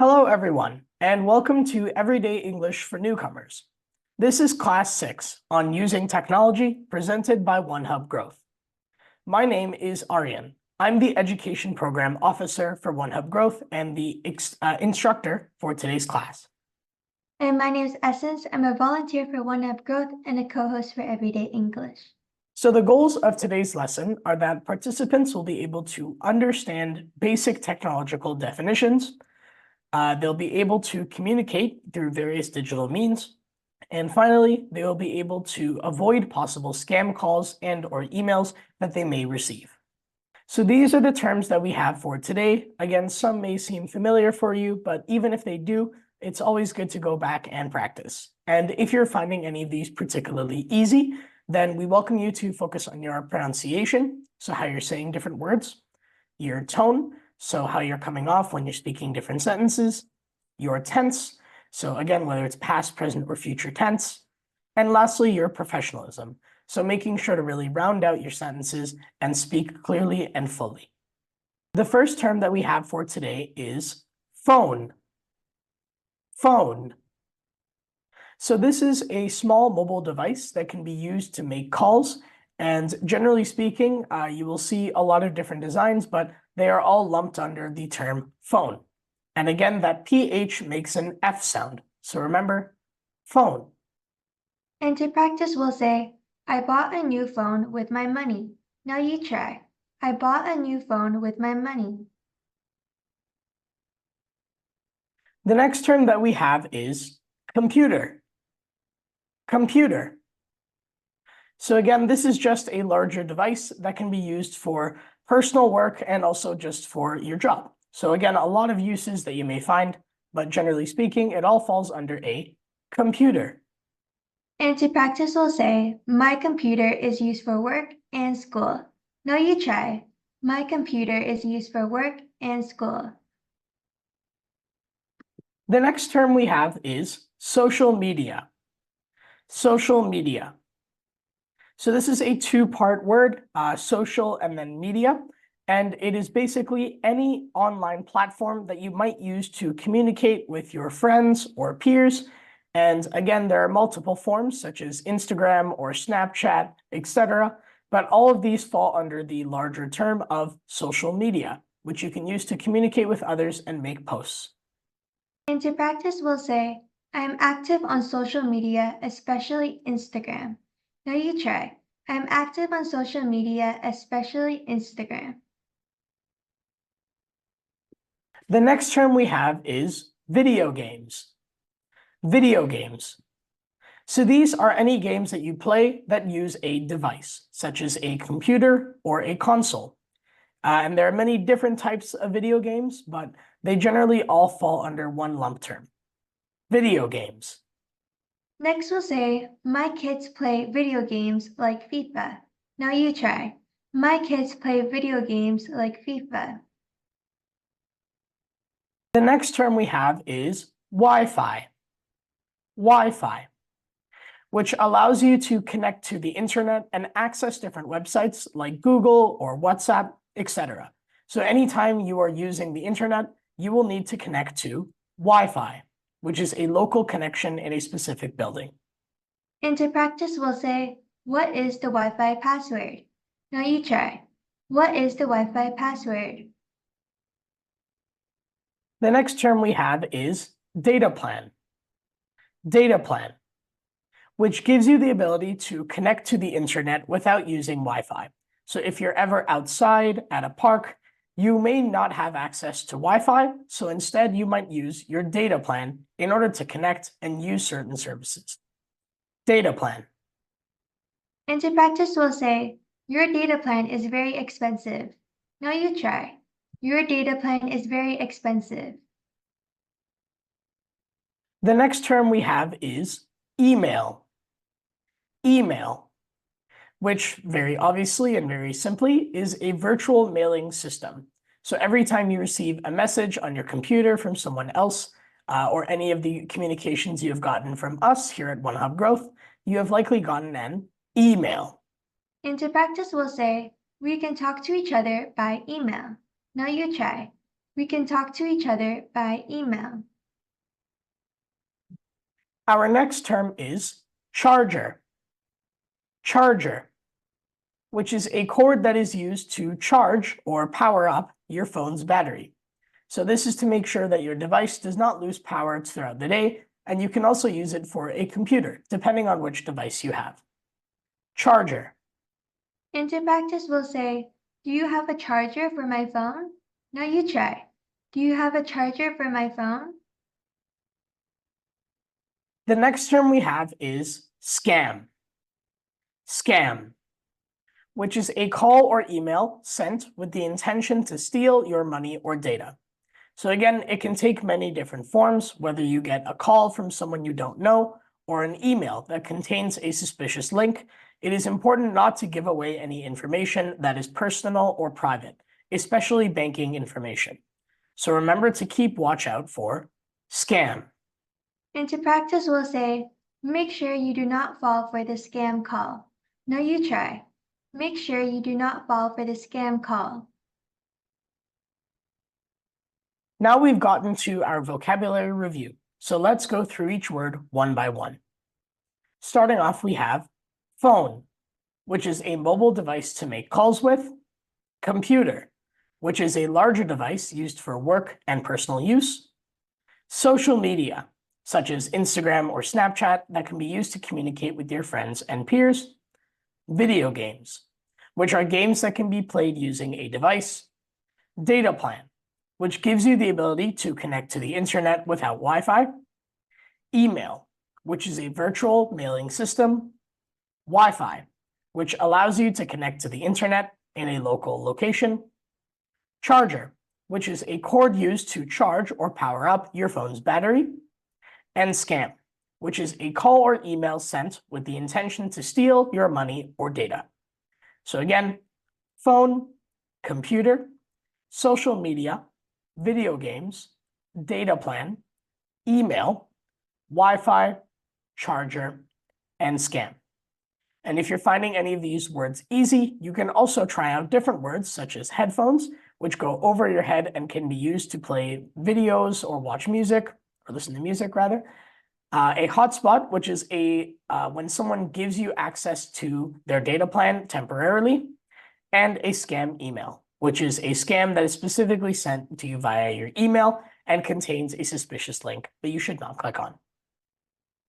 Hello, everyone, and welcome to Everyday English for Newcomers. This is Class 6 on Using Technology, presented by OneHub Growth. My name is Aryan. I'm the Education Program Officer for OneHub Growth and the instructor for today's class. And my name is Essence. I'm a volunteer for OneHub Growth and a co-host for Everyday English. So the goals of today's lesson are that participants will be able to understand basic technological definitions. They'll be able to communicate through various digital means. And finally, they will be able to avoid possible scam calls and/or emails that they may receive. So these are the terms that we have for today. Again, some may seem familiar for you, but even if they do, it's always good to go back and practice. And if you're finding any of these particularly easy, then we welcome you to focus on your pronunciation, so how you're saying different words, your tone, so how you're coming off when you're speaking different sentences, your tense, so again, whether it's past, present, or future tense, and lastly, your professionalism, so making sure to really round out your sentences and speak clearly and fully. The first term that we have for today is phone. Phone. So this is a small mobile device that can be used to make calls. And generally speaking, you will see a lot of different designs, but they are all lumped under the term phone. And again, that PH makes an F sound. So remember, phone. And to practice, we'll say, I bought a new phone with my money. Now you try. I bought a new phone with my money. The next term that we have is computer. Computer. So again, this is just a larger device that can be used for personal work and also just for your job. So again, a lot of uses that you may find, but generally speaking, it all falls under a computer. And to practice, we'll say, my computer is used for work and school. Now you try. My computer is used for work and school. The next term we have is social media. Social media. So this is a two-part word, social and then media. And it is basically any online platform that you might use to communicate with your friends or peers. And again, there are multiple forms such as Instagram or Snapchat, etc. But all of these fall under the larger term of social media, which you can use to communicate with others and make posts. And to practice, we'll say, I am active on social media, especially Instagram. Now you try. I am active on social media, especially Instagram. The next term we have is video games. Video games. So these are any games that you play that use a device, such as a computer or a console. And there are many different types of video games, but they generally all fall under one lump term. Video games. Next, we'll say, my kids play video games like FIFA. Now you try. My kids play video games like FIFA. The next term we have is Wi-Fi. Wi-Fi, which allows you to connect to the internet and access different websites like Google or WhatsApp, etc. So anytime you are using the internet, you will need to connect to Wi-Fi, which is a local connection in a specific building. And to practice, we'll say, what is the Wi-Fi password? Now you try. What is the Wi-Fi password? The next term we have is data plan. Data plan, which gives you the ability to connect to the internet without using Wi-Fi. So if you're ever outside at a park, you may not have access to Wi-Fi, so instead you might use your data plan in order to connect and use certain services. Data plan. And to practice, we'll say, your data plan is very expensive. Now you try. Your data plan is very expensive. The next term we have is email. Email, which very obviously and very simply is a virtual mailing system. So every time you receive a message on your computer from someone else, or any of the communications you have gotten from us here at OneHub Growth, you have likely gotten an email. And to practice, we'll say, we can talk to each other by email. Now you try. We can talk to each other by email. Our next term is charger. Charger, which is a cord that is used to charge or power up your phone's battery. So this is to make sure that your device does not lose power throughout the day, and you can also use it for a computer, depending on which device you have. Charger. And to practice, we'll say, do you have a charger for my phone? Now you try. Do you have a charger for my phone? The next term we have is scam. Scam, which is a call or email sent with the intention to steal your money or data. So again, it can take many different forms, whether you get a call from someone you don't know or an email that contains a suspicious link. It is important not to give away any information that is personal or private, especially banking information. So remember to keep watch out for scam. And to practice, we'll say, make sure you do not fall for the scam call. Now you try. Make sure you do not fall for the scam call. Now we've gotten to our vocabulary review, so let's go through each word one by one. Starting off, we have phone, which is a mobile device to make calls with, computer, which is a larger device used for work and personal use, social media, such as Instagram or Snapchat, that can be used to communicate with your friends and peers, video games, which are games that can be played using a device, data plan, which gives you the ability to connect to the internet without Wi-Fi, email, which is a virtual mailing system, Wi-Fi, which allows you to connect to the internet in a local location, charger, which is a cord used to charge or power up your phone's battery, and scam, which is a call or email sent with the intention to steal your money or data. So again, phone, computer, social media, video games, data plan, email, Wi-Fi, charger, and scam. And if you're finding any of these words easy, you can also try out different words such as headphones, which go over your head and can be used to play videos or watch music, or listen to music rather. A hotspot, which is when someone gives you access to their data plan temporarily, and a scam email, which is a scam that is specifically sent to you via your email and contains a suspicious link that you should not click on.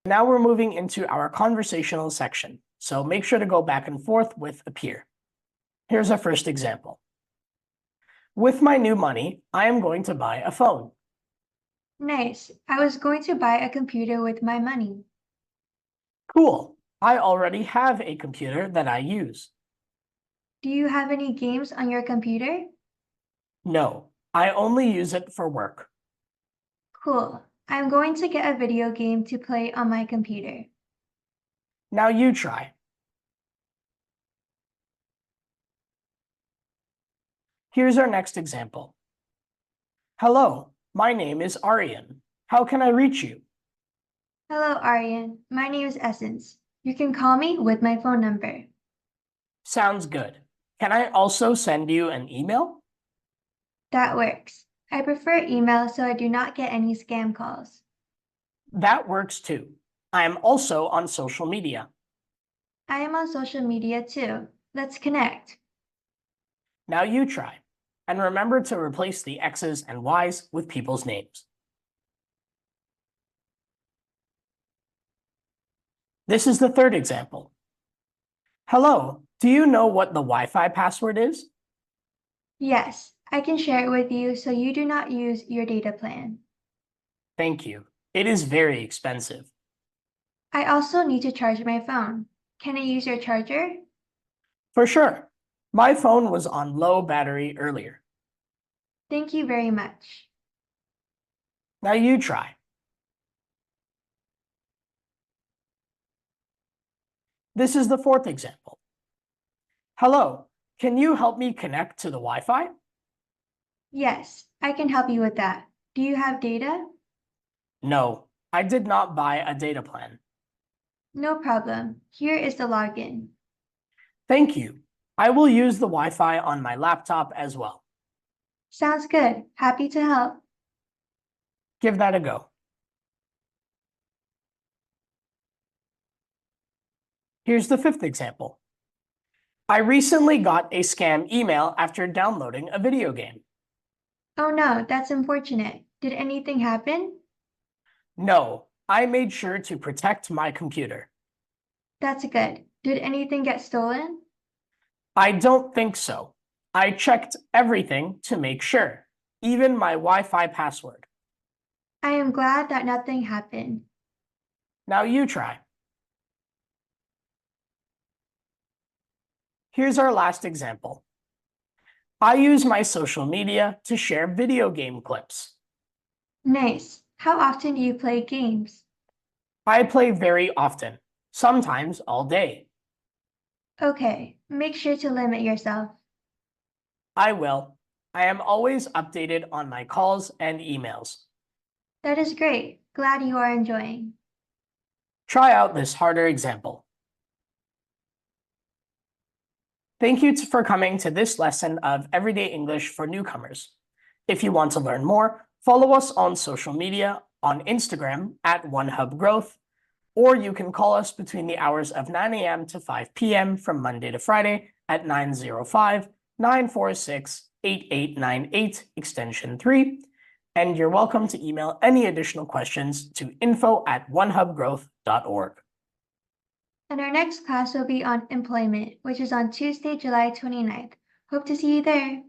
Now we're moving into our conversational section, so make sure to go back and forth with a peer. Here's our first example. With my new money, I am going to buy a phone. Nice. I was going to buy a computer with my money. Cool. I already have a computer that I use. Do you have any games on your computer? No, I only use it for work. Cool. I'm going to get a video game to play on my computer. Now you try. Here's our next example. Hello, my name is Aryan. How can I reach you? Hello, Aryan. My name is Essence. You can call me with my phone number. Sounds good. Can I also send you an email? That works. I prefer email so I do not get any scam calls. That works too. I am also on social media. I am on social media too. Let's connect. Now you try. And remember to replace the X's and Y's with people's names. This is the third example. Hello, do you know what the Wi-Fi password is? Yes, I can share it with you so you do not use your data plan. Thank you. It is very expensive. I also need to charge my phone. Can I use your charger? For sure. My phone was on low battery earlier. Thank you very much. Now you try. This is the fourth example. Hello, can you help me connect to the Wi-Fi? Yes, I can help you with that. Do you have data? No, I did not buy a data plan. No problem. Here is the login. Thank you. I will use the Wi-Fi on my laptop as well. Sounds good. Happy to help. Give that a go. Here's the fifth example. I recently got a scam email after downloading a video game. Oh no, that's unfortunate. Did anything happen? No, I made sure to protect my computer. That's good. Did anything get stolen? I don't think so. I checked everything to make sure, even my Wi-Fi password. I am glad that nothing happened. Now you try. Here's our last example. I use my social media to share video game clips. Nice. How often do you play games? I play very often, sometimes all day. Okay, make sure to limit yourself. I will. I am always updated on my calls and emails. That is great. Glad you are enjoying. Try out this harder example. Thank you for coming to this lesson of Everyday English for Newcomers. If you want to learn more, follow us on social media on Instagram at OneHub Growth, or you can call us between the hours of 9 a.m. to 5 p.m. from Monday to Friday at 905-946-8898 extension 3. And you're welcome to email any additional questions to info@onehubgrowth.org. And our next class will be on employment, which is on Tuesday, July 29th. Hope to see you there.